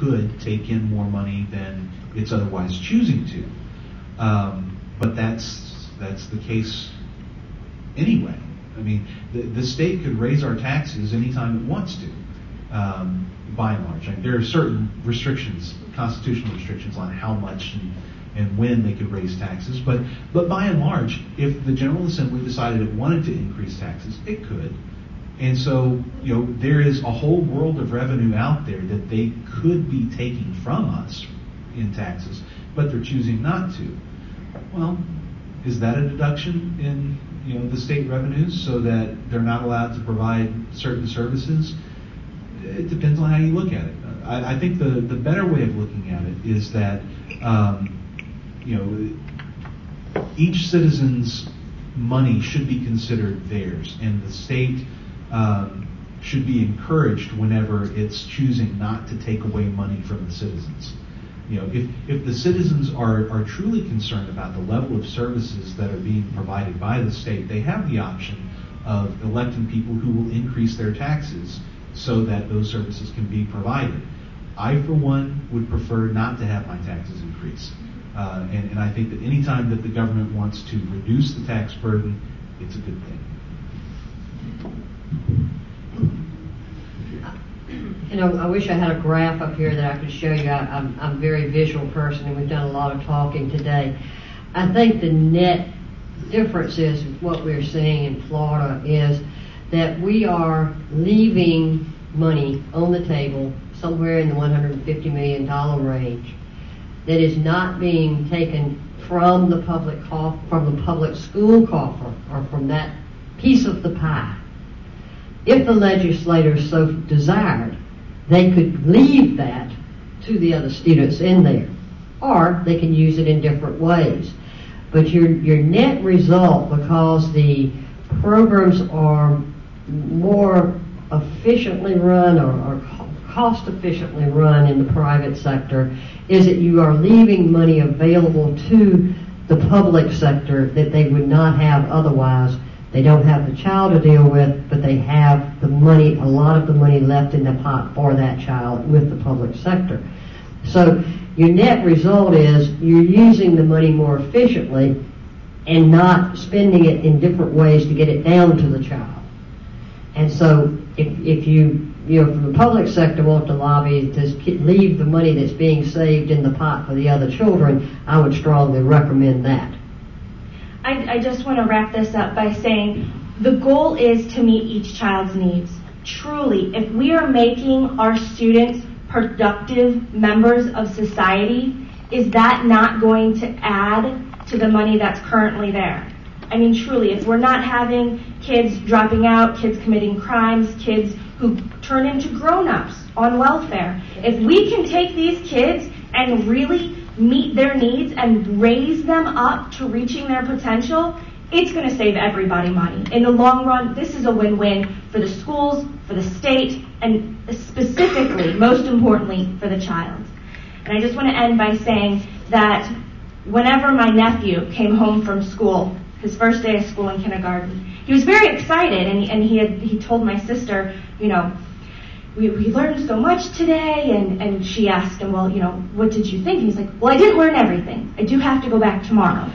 could take in more money than it's otherwise choosing to. But that's the case anyway. I mean, the state could raise our taxes anytime it wants to, by and large. I mean, there are certain restrictions, constitutional restrictions on how much and when they could raise taxes, but by and large, if the General Assembly decided it wanted to increase taxes, it could. And so, there is a whole world of revenue out there that they could be taking from us in taxes, but they're choosing not to. Well, is that a deduction in the state revenues so that they're not allowed to provide certain services? It depends on how you look at it. I think the better way of looking at it is that each citizen's money should be considered theirs, and the state should be encouraged whenever it's choosing not to take away money from the citizens. If the citizens are truly concerned about the level of services that are being provided by the state, they have the option of electing people who will increase their taxes so that those services can be provided. I, for one, would prefer not to have my taxes increase. And I think that any time that the government wants to reduce the tax burden, it's a good thing. I wish I had a graph up here that I could show you. I'm a very visual person, and we've done a lot of talking today. I think the net difference is what we're seeing in Florida is that we are leaving money on the table somewhere in the $150 million range that is not being taken from the public school coffer, or from that piece of the pie. If the legislators so desired, they could leave that to the other students in there, or they can use it in different ways. But your net result, because the programs are more efficiently run or cost efficiently run in the private sector, is that you are leaving money available to the public sector that they would not have otherwise. They don't have the child to deal with, but they have the money, a lot of the money left in the pot for that child with the public sector. So your net result is you're using the money more efficiently and not spending it in different ways to get it down to the child. And so if you from the public sector want to lobby to leave the money that's being saved in the pot for the other children, I would strongly recommend that. I just want to wrap this up by saying the goal is to meet each child's needs. Truly, if we are making our students productive members of society, is that not going to add to the money that's currently there? I mean, truly, if we're not having kids dropping out, kids committing crimes, kids who turn into grown-ups on welfare, if we can take these kids and really meet their needs and raise them up to reaching their potential, it's going to save everybody money. In the long run, this is a win-win for the schools, for the state, and specifically, most importantly, for the child. And I just want to end by saying that whenever my nephew came home from school, his first day of school in kindergarten, he was very excited, and he told my sister, we learned so much today, and she asked him, well, what did you think? And he's like, well, I didn't learn everything. I do have to go back tomorrow.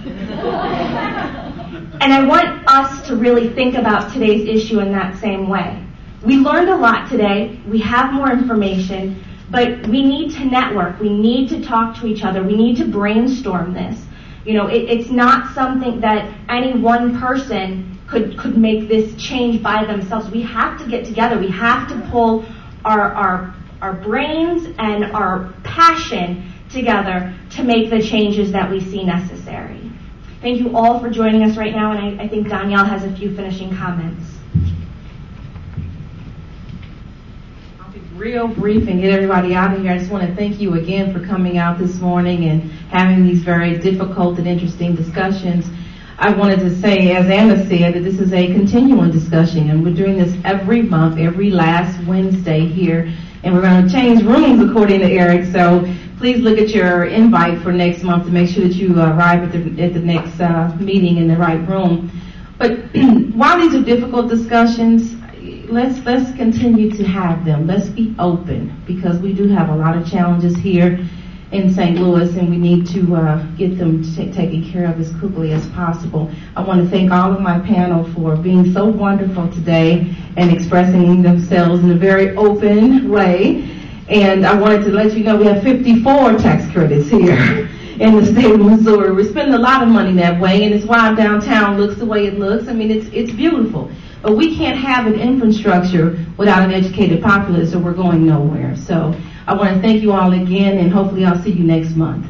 And I want us to really think about today's issue in that same way. We learned a lot today. We have more information, but we need to network. We need to talk to each other. We need to brainstorm this. It's not something that any one person could make this change by themselves. We have to get together. We have to pull our brains and our passion together to make the changes that we see necessary. Thank you all for joining us right now, and I think Danielle has a few finishing comments. I'll be real brief and get everybody out of here. I just want to thank you again for coming out this morning and having these very difficult and interesting discussions. I wanted to say, as Anna said, that this is a continuing discussion, and we're doing this every month, every last Wednesday here, and we're going to change rooms according to Eric, so please look at your invite for next month to make sure that you arrive at the next meeting in the right room. But while these are difficult discussions, let's continue to have them. Let's be open, because we do have a lot of challenges here in St. Louis, and we need to get them taken care of as quickly as possible. I want to thank all of my panel for being so wonderful today and expressing themselves in a very open way. And I wanted to let you know we have 54 tax credits here in the state of Missouri. We're spending a lot of money that way, and it's why downtown looks the way it looks. I mean, it's beautiful. But we can't have an infrastructure without an educated populace, or we're going nowhere. So I want to thank you all again, and hopefully I'll see you next month.